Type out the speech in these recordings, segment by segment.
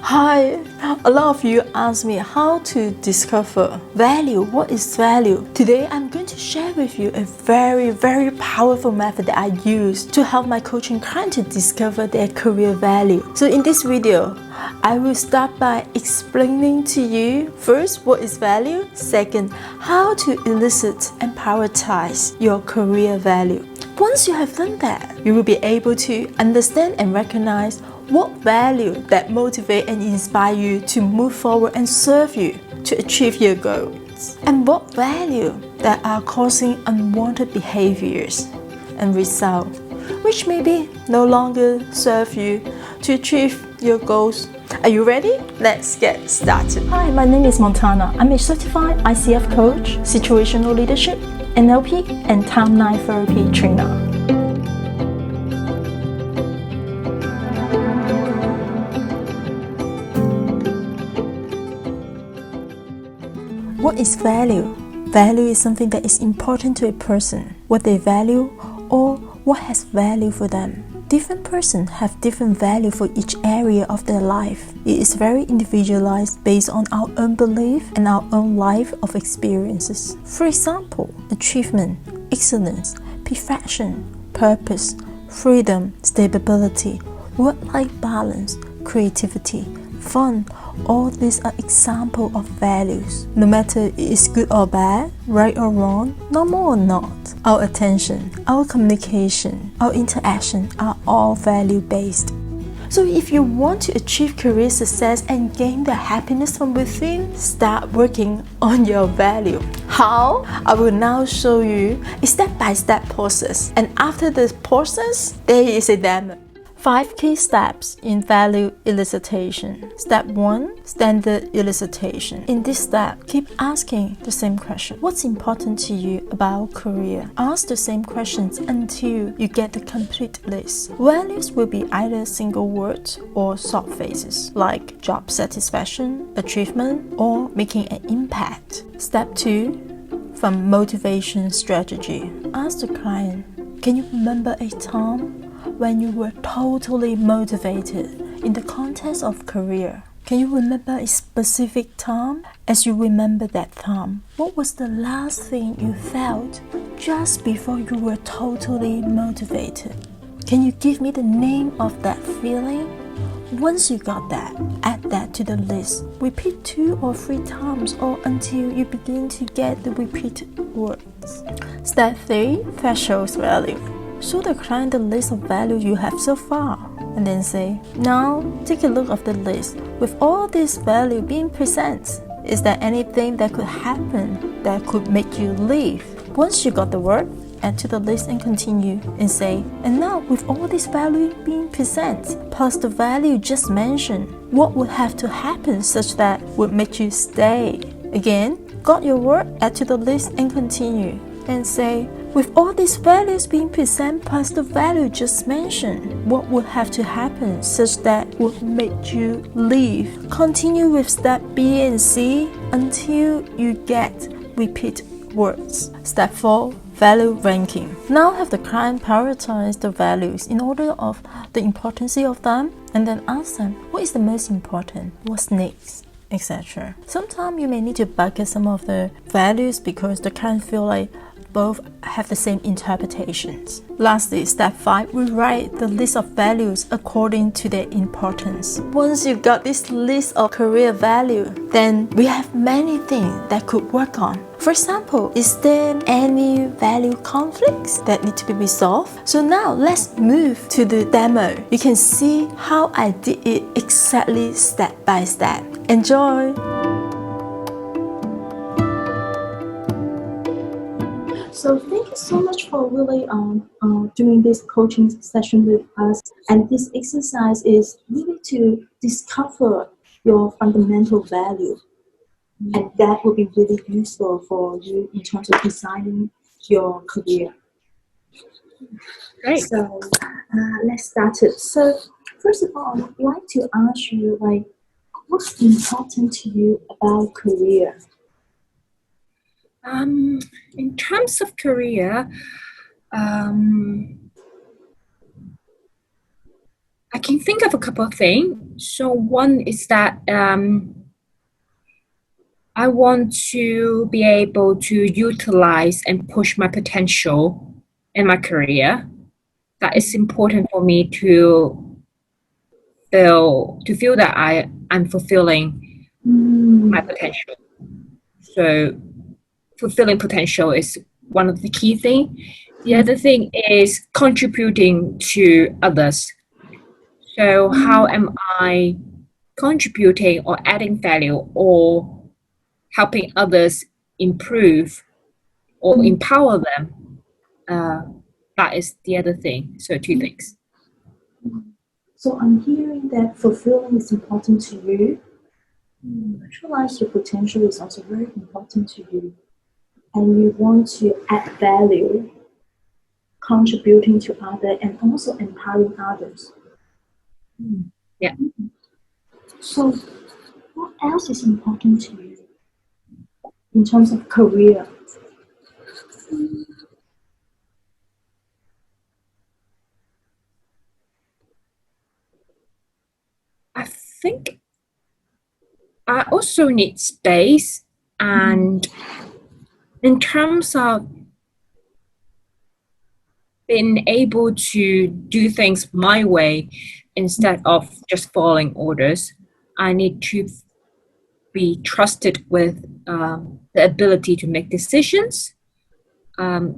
Hi, a lot of you ask me how to discover value. What is value? Today I'm going to share with you a very powerful method that I use to help my coaching client to discover their career value. So in this video, I will start by explaining to you first what is value, second how to elicit and prioritize your career value. Once you have done that, you will be able to understand and recognize what value that motivate and inspire you to move forward and serve you to achieve your goals, and what value that are causing unwanted behaviors and results which maybe no longer serve you to achieve your goals. Are you ready? Let's get started. Hi, my name is Montana. I'm a certified ICF coach, situational leadership, NLP, and timeline therapy trainer. What is value? Value is something that is important to a person, what they value or what has value for them. Different persons have different value for each area of their life. It is very individualized based on our own belief and our own life of experiences. For example, achievement, excellence, perfection, purpose, freedom, stability, work-life balance, creativity, fun, all these are examples of values. No matter it is good or bad, right or wrong, normal or not, our attention, our communication, our interaction are all value-based. So if you want to achieve career success and gain the happiness from within, start working on your value. How? I will now show you a step-by-step process. And after this process, there is a demo. 5 key steps in value elicitation. Step 1. Standard elicitation. In this step, keep asking the same question. What's important to you about career? Ask the same questions until you get the complete list. Values will be either single words or short phrases, like job satisfaction, achievement, or making an impact. Step 2. From motivation strategy. Ask the client, can you remember a time when you were totally motivated in the context of career? Can you remember a specific time? As you remember that time, what was the last thing you felt just before you were totally motivated? Can you give me the name of that feeling? Once you got that, add that to the list. Repeat 2 or 3 times or until you begin to get the repeated words. Step 3. Threshold value. Show the client the list of values you have so far, and then say, now take a look at the list. With all this value being present, is there anything that could happen that could make you leave? Once you got the word, add to the list and continue and say, and now with all this value being present, plus the value just mentioned, what would have to happen such that would make you stay? Again, got your word, add to the list and continue and say, with all these values being present plus the value just mentioned, what would have to happen such that would make you leave? Continue with step B and C until you get repeat words. Step 4. Value ranking. Now have the client prioritize the values in order of the importance of them, and then ask them, what is the most important? What's next? Etc. Sometimes you may need to bucket some of the values because the client feel like both have the same interpretations. Lastly, step 5, rewrite the list of values according to their importance. Once you got this list of career value, then we have many things that could work on. For example, is there any value conflicts that need to be resolved? So now let's move to the demo. You can see how I did it exactly step by step. Enjoy! So thank you so much for really doing this coaching session with us. And this exercise is really to discover your fundamental value. And that will be really useful for you in terms of designing your career. Great. So let's start it. So first of all, I'd like to ask you, what's important to you about career? In terms of career, I can think of a couple of things. So one is that I want to be able to utilize and push my potential in my career. That is important for me to feel that I'm fulfilling my potential. So fulfilling potential is one of the key things. The other thing is contributing to others. So how am I contributing or adding value or helping others improve or empower them? Uh, that is the other thing. So two things. So I'm hearing that fulfilling is important to you. Actualize your potential is also very important to you. And you want to add value, contributing to others and also empowering others. Yeah. So what else is important to you in terms of career? I think I also need space, and in terms of being able to do things my way instead of just following orders, I need to be trusted with the ability to make decisions.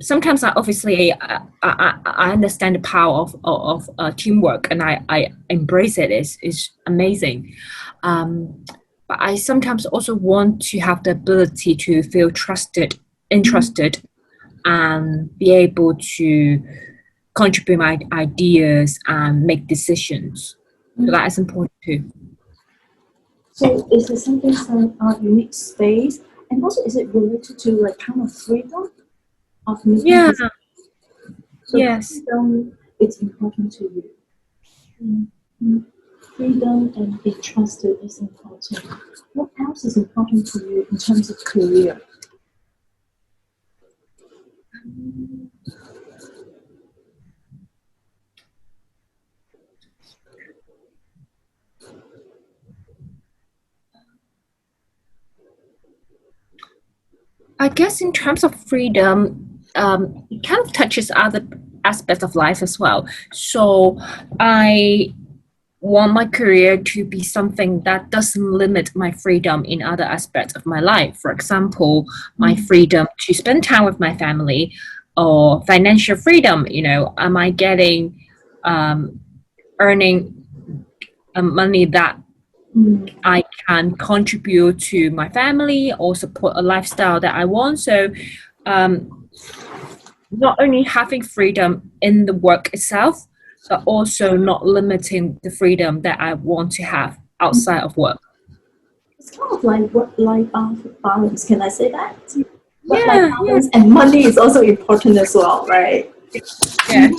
Sometimes I understand the power of teamwork, and I embrace it. It's amazing. But I sometimes also want to have the ability to feel trusted, entrusted, and be able to contribute my ideas and make decisions. So that is important too. So is it something like you need space? And also is it related to like kind of freedom of making Yeah. decisions? So Yes. freedom is important to you. Mm. Freedom and being trusted is important. What else is important to you in terms of career? I guess in terms of freedom, it kind of touches other aspects of life as well. So I want my career to be something that doesn't limit my freedom in other aspects of my life. For example, my freedom to spend time with my family or financial freedom. Am I getting earning money that I can contribute to my family or support a lifestyle that I want? So not only having freedom in the work itself, but also not limiting the freedom that I want to have outside of work. It's kind of like work-life balance. Can I say that? Work-life Yeah, yeah, balance and money is also important as well, right? yeah.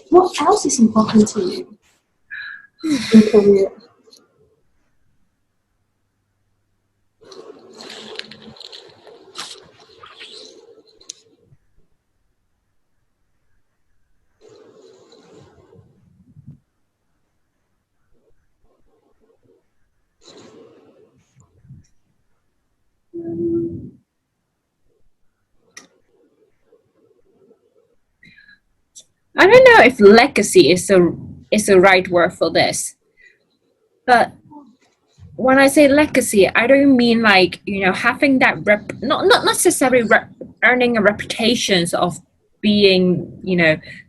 What else is important to you in career? I don't know if legacy is the right word for this, but when I say legacy, I don't mean like having that not necessarily earning a reputation of being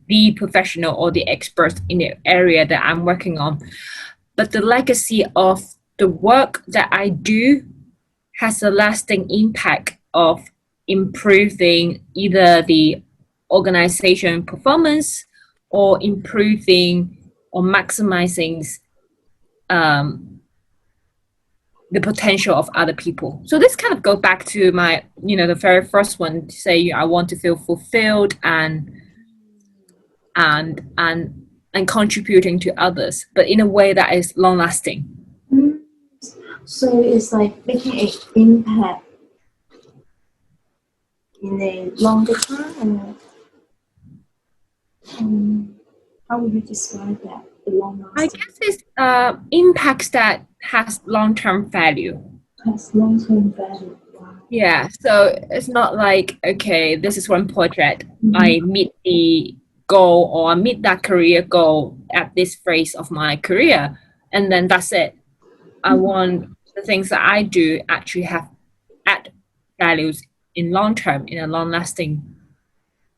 the professional or the expert in the area that I'm working on, but the legacy of the work that I do has a lasting impact of improving either the organization performance or improving or maximizing um, the potential of other people. So this kind of go back to my, the very first one to say I want to feel fulfilled and contributing to others, but in a way that is long lasting. Mm. So it's like making an impact in a longer time, or how would you describe that? the long I lasting? guess it's impacts that has long-term value. Has long term value. Wow. Yeah, so it's not like, okay, this is one project. I meet the goal or I meet that career goal at this phase of my career, and then that's it. I want the things that I do actually have add values in long term, in a long lasting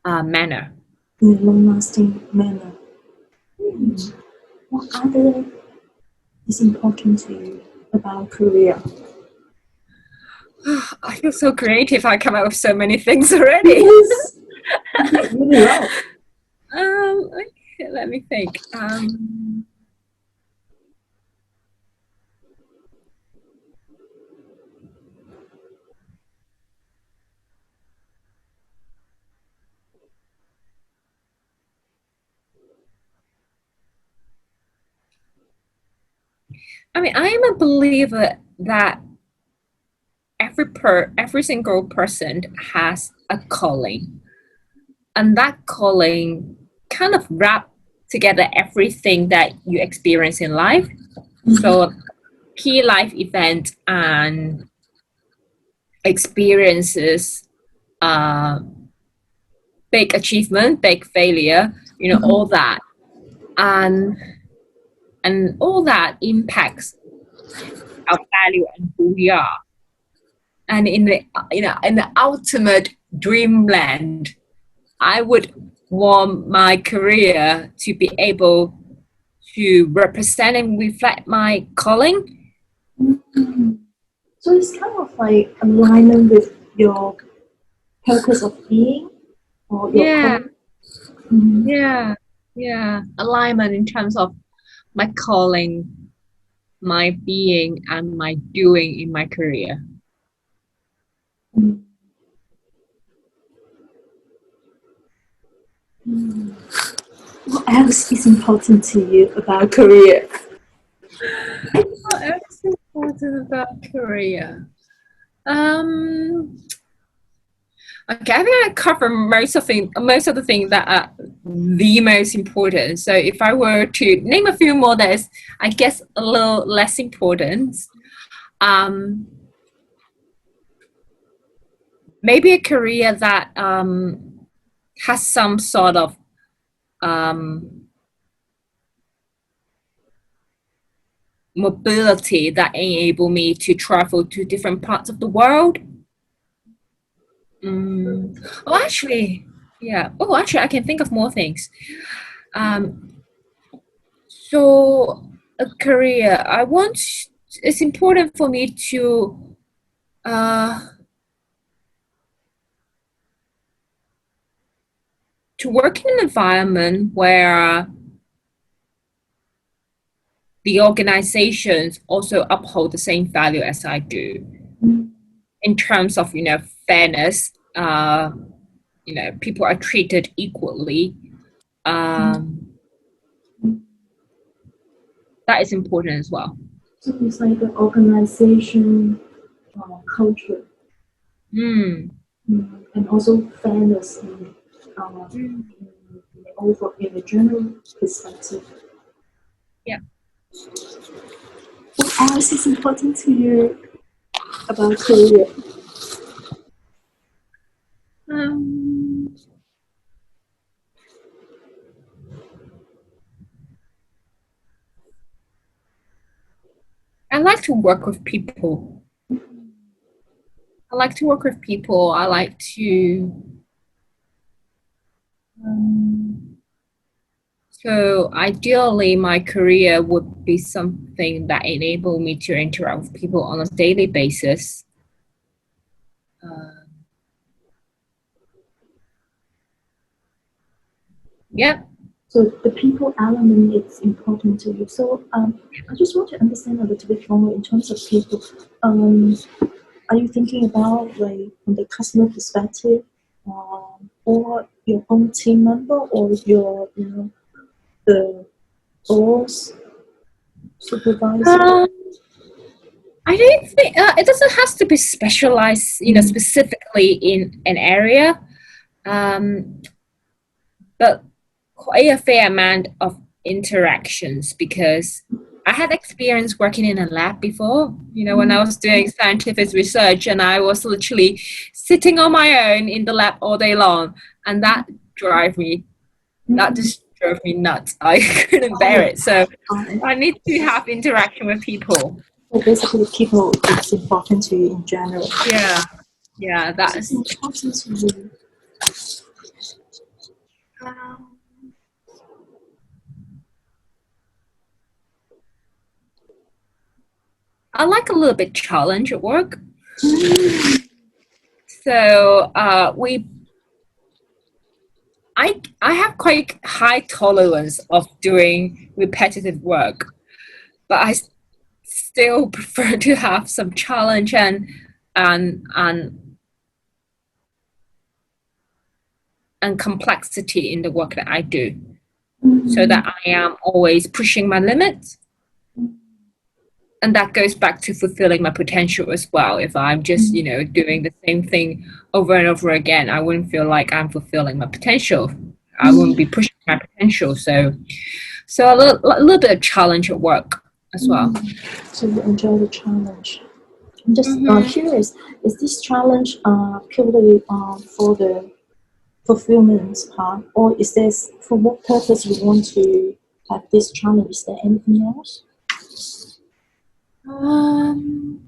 manner. In a long lasting manner. What other is important to you about career? I feel so creative. I come up with so many things already. Yes, you did really well. Okay, let me think. I mean, I am a believer that every single person has a calling, and that calling kind of wrap together everything that you experience in life. So key life event and experiences, uh, big achievement, big failure, all that, and all that impacts our value and who we are. And in the in the ultimate dreamland, I would want my career to be able to represent and reflect my calling. So it's kind of like alignment with your purpose of being or your Yeah, calling. Mhm. yeah, yeah. Alignment in terms of my calling, my being, and my doing in my career. Mm. Mm. What else is important to you about career? What else is important about career? Um, okay, I think I cover most of the things that are the most important. So if I were to name a few more that is, I guess, a little less important, um, maybe a career that has some sort of um, mobility that enable me to travel to different parts of the world. Oh, actually, yeah. Oh, actually, I can think of more things. Um, so a career, it's important for me uh, to work in an environment where the organizations also uphold the same value as I do in terms of, fairness. People are treated equally. Um, that is important as well. So it's like the organization culture and also fairness in the general perspective. Yeah. What else is important to you about career? Um, I like to work with people. I like to work with people. I like to. So ideally, my career would be something that enable me to interact with people on a daily basis. Uh, yeah. So the people element is important to you. So I just want to understand a little bit more in terms of people. Are you thinking about like from the customer perspective, or your own team member, or your the boss, supervisor? Um, I don't think it doesn't have to be specialized, specifically in an area, but quite a fair amount of interactions because I had experience working in a lab before, when I was doing scientific research and I was literally sitting on my own in the lab all day long. And that just drove me nuts. I couldn't bear it. So I need to have interaction with people. So basically, people is important to you in general. Yeah, What that's is important to you? I like a little bit challenge at work. So I have quite high tolerance of doing repetitive work, but I still prefer to have some challenge and and and complexity in the work that I do, so that I am always pushing my limits. And that goes back to fulfilling my potential as well. If I'm just, doing the same thing over and over again, I wouldn't feel like I'm fulfilling my potential. I wouldn't be pushing my potential. So a little bit of challenge at work as well. So you enjoy the challenge. I'm just curious, is this challenge purely for the fulfillment part, or is this for what purpose you want to have this challenge? Is there anything else? Um,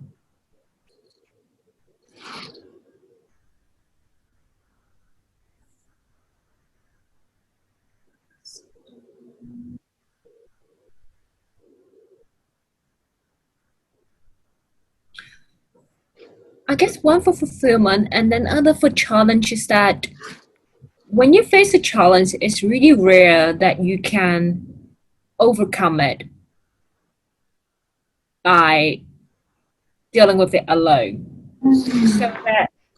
I guess one for fulfillment and then other for challenge is that when you face a challenge, it's really rare that you can overcome it by dealing with it alone. So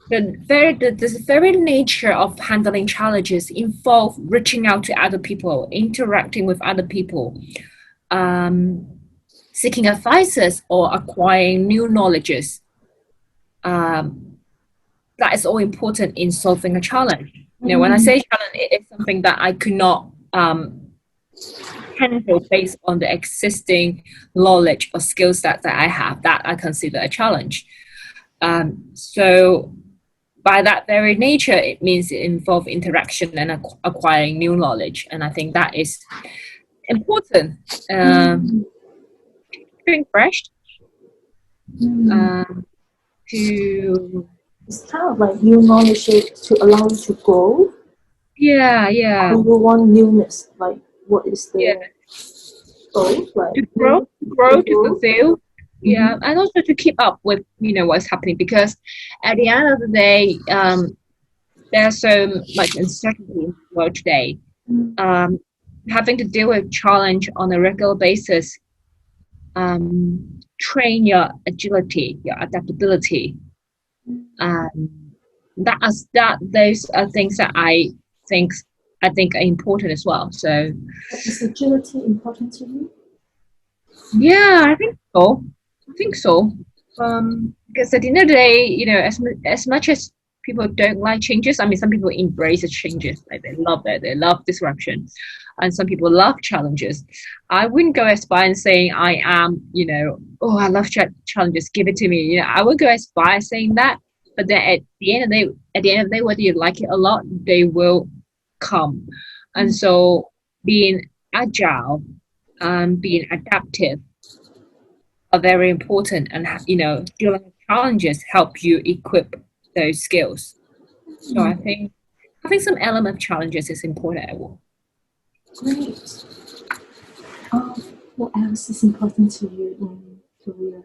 that the very nature of handling challenges involve reaching out to other people, interacting with other people, um, seeking advices or acquiring new knowledges. Um, that is all important in solving a challenge. When I say challenge, it is something that I could not handle based on the existing knowledge or skills that I have, that I consider a challenge. So by that very nature, it means it involves interaction and acquiring new knowledge. And I think that is important. Being fresh to It's kind of like new knowledge to allow you to grow. yeah Or you want newness, like what is the yeah goal? Like to grow to fulfill. Yeah, Mm-hmm. and also to keep up with what's happening, because at the end of the day, there's so much uncertainty in the world today. Having to deal with challenge on a regular basis, train your agility, your adaptability. Those are things that think I think are important as well. So Is agility important to you? yeah, I think so. Because at the end of the day, as much as people don't like changes, I mean, some people embrace the changes, like they love it, they love disruption, and some people love challenges. I wouldn't go as far as saying I am, oh, I love challenges, give it to me. I would go as far as saying that, but then at the end of the day, whether you like it or not, they will come. And so, being agile and being adaptive are very important, and dealing with challenges help you equip those skills. So I think some element of challenges is important at work. Great. What else is important to you in career?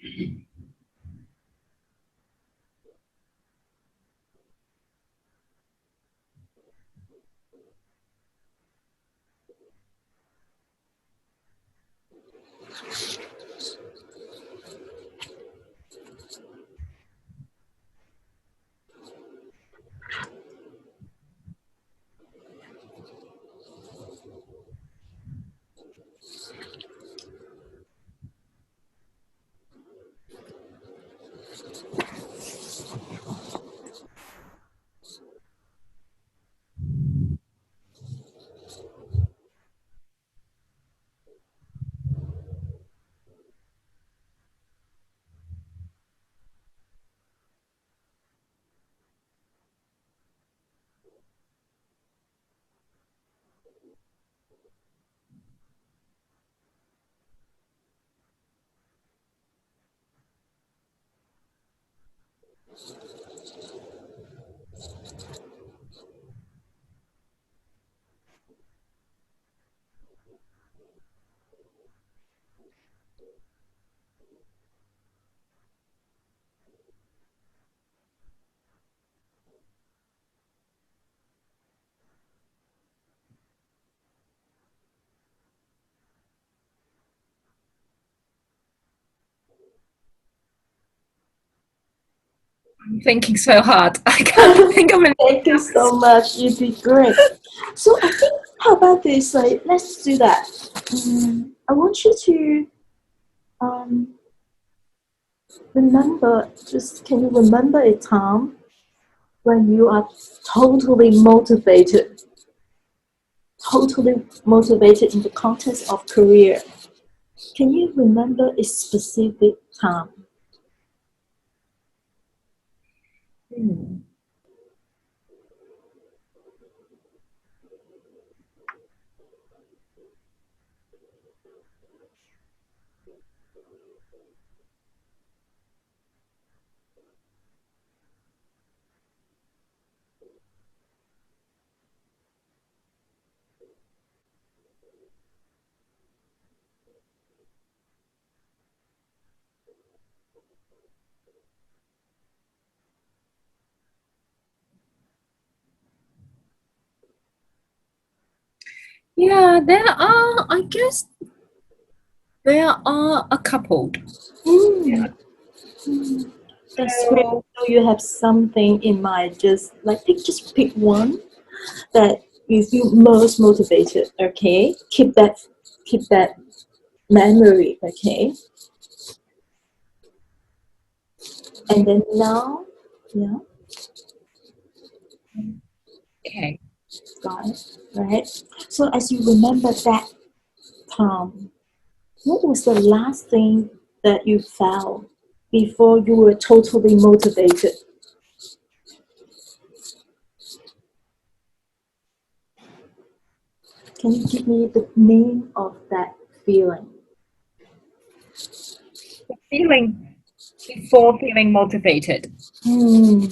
I'm thinking so hard. I can't think of anything. Thank you so much. You did great. So I think, how about this? Like, let's do that. I want you to um, remember. Just can you remember a time when you are totally motivated, totally motivated in the context of career? Can you remember a specific time? Hmm. Yeah, there are, I guess there are a couple. Mm, that's great. So, So you have something in mind. Just pick one that you feel most motivated. Okay, keep that memory. Okay, and then now, yeah, okay. got it. Right. So as you remember that time, what was the last thing that you felt before you were totally motivated? Can you give me the name of that feeling? Feeling before feeling motivated. Hmm.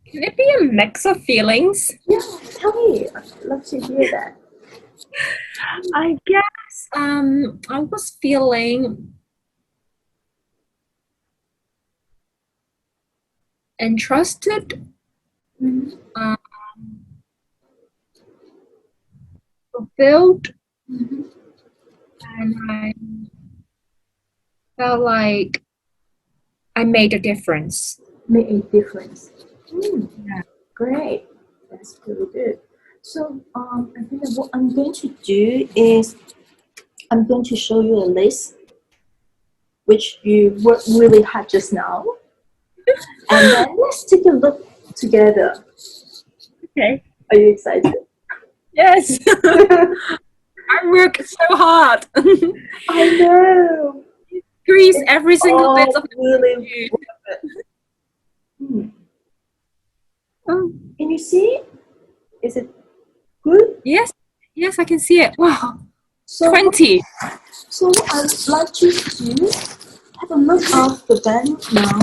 Can it be a mix of feelings? Yeah, tell me. I'd love to hear that. I guess I was feeling entrusted, Mhm. um, fulfilled, Mhm. and I felt like I made a difference. Make a difference. Yeah. Great. That's really good. So, I think that what I'm going to do is I'm going to show you a list which you worked really hard just now, and then let's take a look together. Okay. Are you excited? Yes. I work so hard. I know. Squeeze It's every single bit all of really you. worth it. Hmm. Oh, Can you see? Is it good? yes. Yes, I can see it. Wow. So, 20. so I'd like you to have a look of the value now.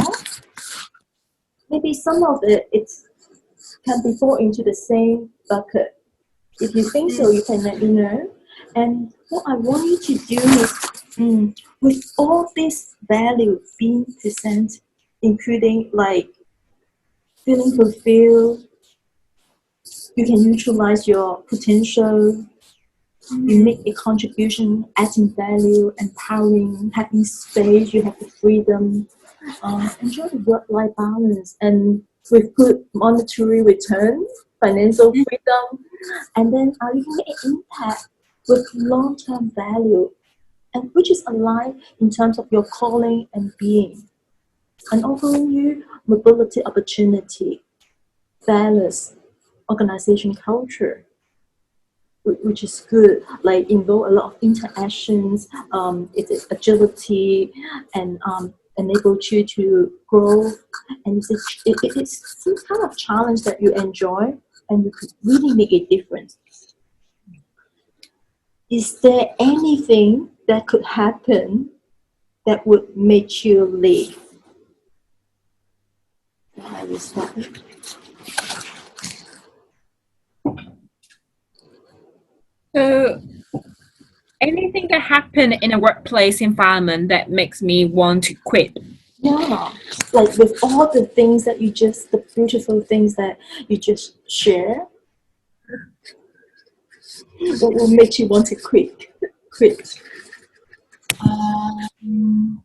Maybe some of it can be fall into the same bucket. If you think so, you can let me know. And what I want you to do is, with all this value being present, including like feeling fulfilled, you can utilize your potential, you make a contribution, adding value, empowering, having space, you have the freedom, enjoy the work-life balance, and with good monetary return, financial freedom, and then you can make an impact with long-term value, and which is aligned in terms of your calling and being, and offering you mobility opportunity, balance, organization culture, which is good. Like involve a lot of interactions. It's agility and enables you to grow. And it's some kind of challenge that you enjoy and you could really make a difference. Is there anything that could happen that would make you leave? I will start. So, anything that happened in a workplace environment that makes me want to quit. Yeah, like with all the things that the beautiful things that you just share, what will make you want to quit? Quit. Um,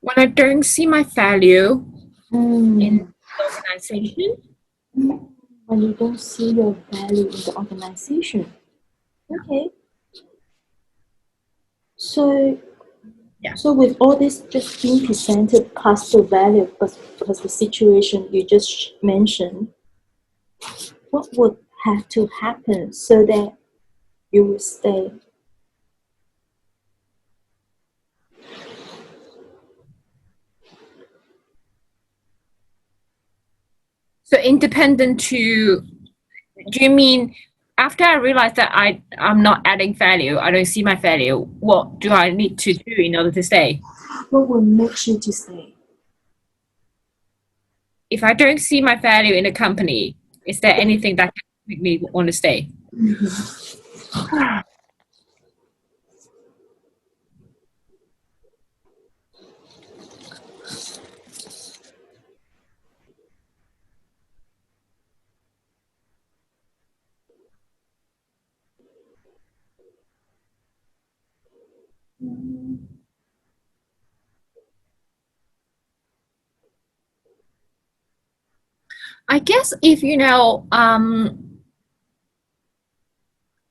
when I don't see my value in Mm. the organization, When you don't see your value in the organization. Okay. So, yeah. so with all this just being presented past the value, plus the situation you just mentioned, what would have to happen so that you will stay? So independent to, do you mean after I realize that I'm not adding value, I don't see my value, what do I need to do in order to stay? What will make you to stay? If I don't see my value in a company, is there anything that can make me want to stay? I guess if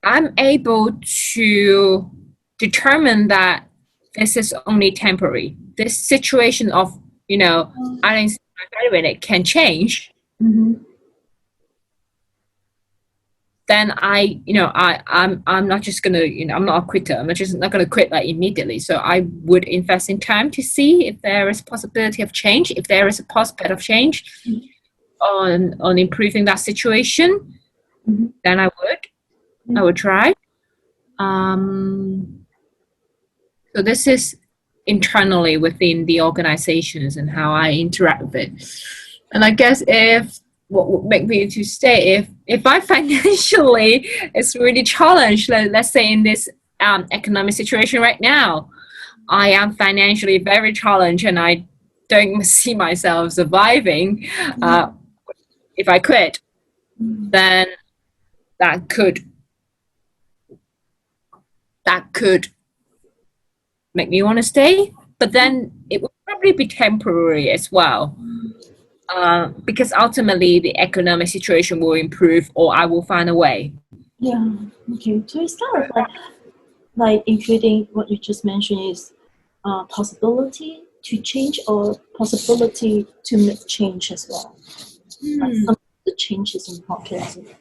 I'm able to determine that this is only temporary. This situation of, I don't see my value in it can change, Mm-hmm. then I'm not just gonna, I'm not a quitter. I'm not gonna quit like immediately. So I would invest in time to see if there is possibility of change, if there is a prospect of change on improving that situation, Mm-hmm. then I would try. Um, So this is internally within the organizations and how I interact with it. And I guess if what would make me to stay if I financially is really challenged, let's say in this economic situation right now, I am financially very challenged and I don't see myself surviving. If I quit, then that could that could make me want to stay. But then it would probably be temporary as well. Because ultimately the economic situation will improve or I will find a way. Yeah. Okay. So it's kind of like including what you just mentioned is possibility to change or possibility to make change as well. Like some of the change is important.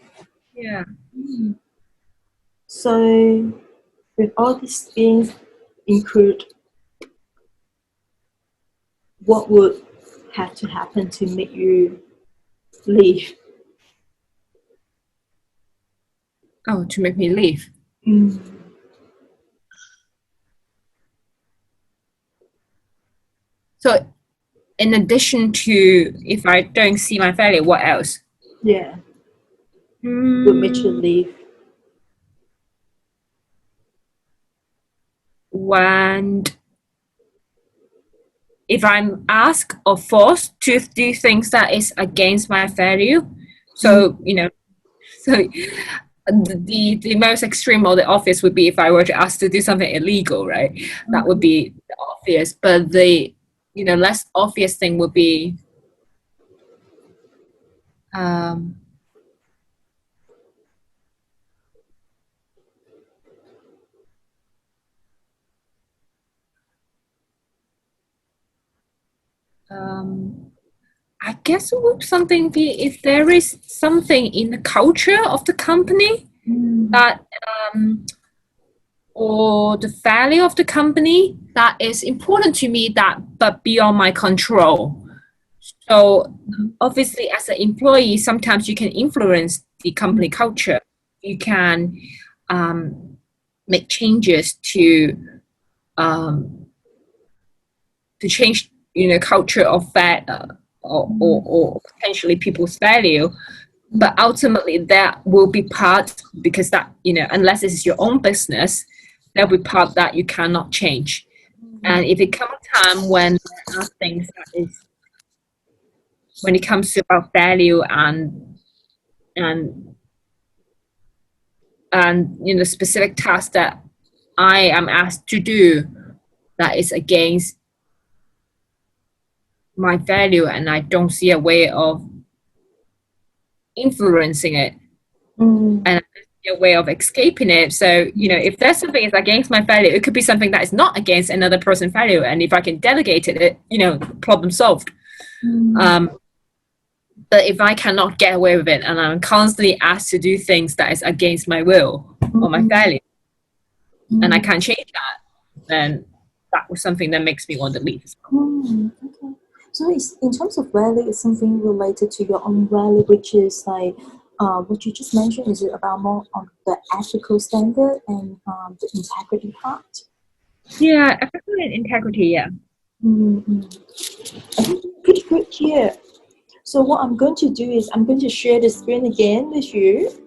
Yeah. So with all these things include, what would have to happen to make you leave? Oh, to make me leave. Mm. So in addition to if I don't see my value, what else? Yeah, would make you leave. When if I'm asked or forced to do things that is against my value, so so the most extreme or the obvious would be if I were to ask to do something illegal, right? That would be the obvious. But the less obvious thing would be um, um, I guess it would something be if there is something in the culture of the company that or the value of the company that is important to me that but beyond my control. So obviously as an employee, sometimes you can influence the company culture. You can make changes um, to change culture of that or potentially people's value. But ultimately that will be part because that unless this is your own business, there'll be part that you cannot change. And if it comes a time when there are things that is when it comes to about value and specific tasks that I am asked to do that is against my value and I don't see a way of influencing it and I don't see a way of escaping it. So, if there's something is against my value, it could be something that is not against another person's value. And if I can delegate it, problem solved. But if I cannot get away with it and I'm constantly asked to do things that is against my will or my value, and I can't change that, then that was something that makes me want to leave as well. Okay. So it's, in terms of value, it's something related to your own value, which is like what you just mentioned. Is it about more on the ethical standard and the integrity part? Yeah, ethical and integrity, yeah. I think pretty good here. So what I'm going to do is I'm going to share the screen again with you.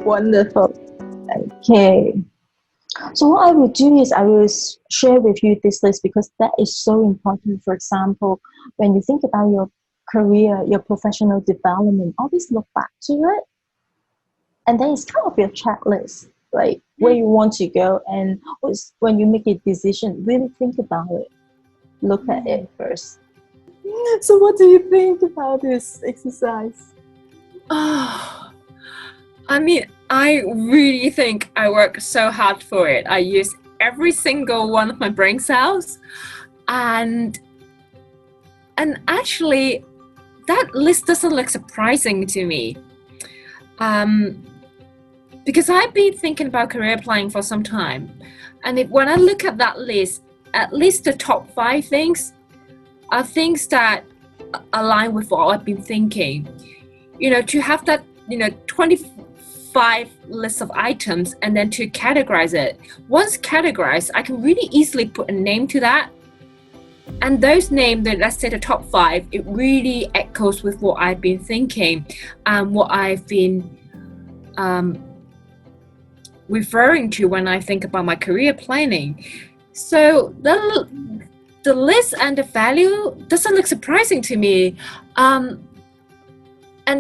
Wonderful. Okay. So what I will do is I will share with you this list because that is so important. For example, when you think about your career, your professional development, always look back to it. And then it's kind of your checklist, like where you want to go. And when you make a decision, really think about it. Look at it first. So what do you think about this exercise? Oh, I mean, I really think I work so hard for it. I use every single one of my brain cells, and actually, that list doesn't look surprising to me. Because I've been thinking about career planning for some time, and when I look at that list, at least the top 5 things are things that align with what I've been thinking. To have that 25 list of items and then to categorize it. Once categorized, I can really easily put a name to that. And those names, let's say the top 5, it really echoes with what I've been thinking and what I've been referring to when I think about my career planning. So the list and the value doesn't look surprising to me. And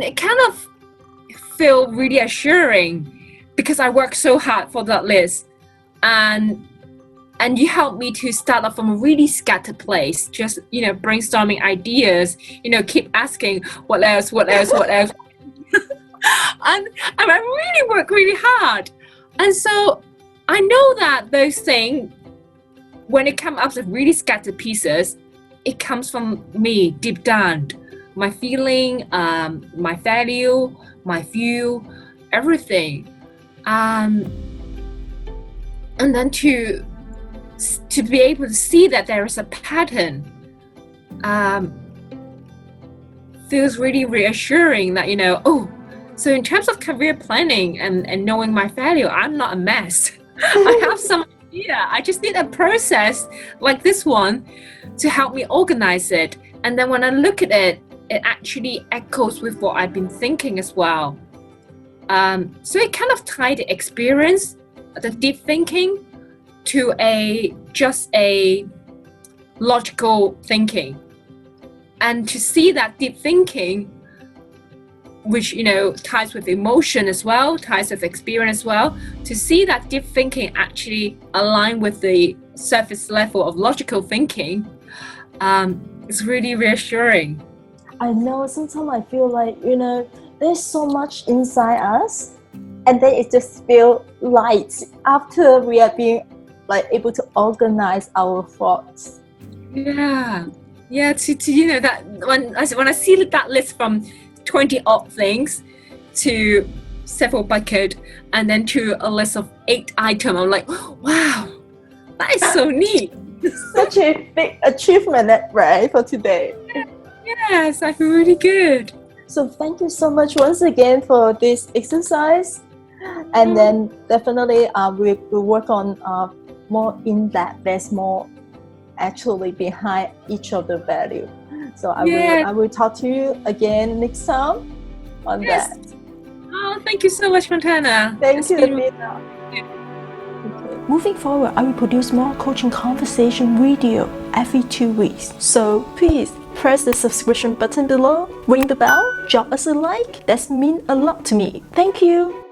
it kind of feel really assuring because I work so hard for that list. And you help me to start off from a really scattered place, just, brainstorming ideas, keep asking what else. And I really work really hard. And so I know that those things, when it comes up with really scattered pieces, it comes from me deep down. My feeling, my value, my view, everything. And then to be able to see that there is a pattern feels really reassuring that, so in terms of career planning and knowing my value, I'm not a mess. I have some idea. I just need a process like this one to help me organize it. And then when I look at it, it actually echoes with what I've been thinking as well. So it kind of tied the experience, the deep thinking, to just a logical thinking. And to see that deep thinking, which ties with emotion as well, ties with experience as well, to see that deep thinking actually align with the surface level of logical thinking is really reassuring. I know sometimes I feel like there's so much inside us, and then it just feels light after we are being able to organize our thoughts. Yeah, to that when I see that list from 20 odd things to several bucket and then to a list of 8 items, I'm like, wow, that is so neat. Such a big achievement, right, for today. Yes, I feel really good. So thank you so much once again for this exercise, and then definitely we'll work on more in depth. There's more actually behind each of the value. So I will talk to you again next time on that. Oh, thank you so much, Montana. Thank you, Amina. Moving forward, I will produce more coaching conversation video every 2 weeks. So please press the subscription button below, ring the bell, drop us a like. That means a lot to me. Thank you.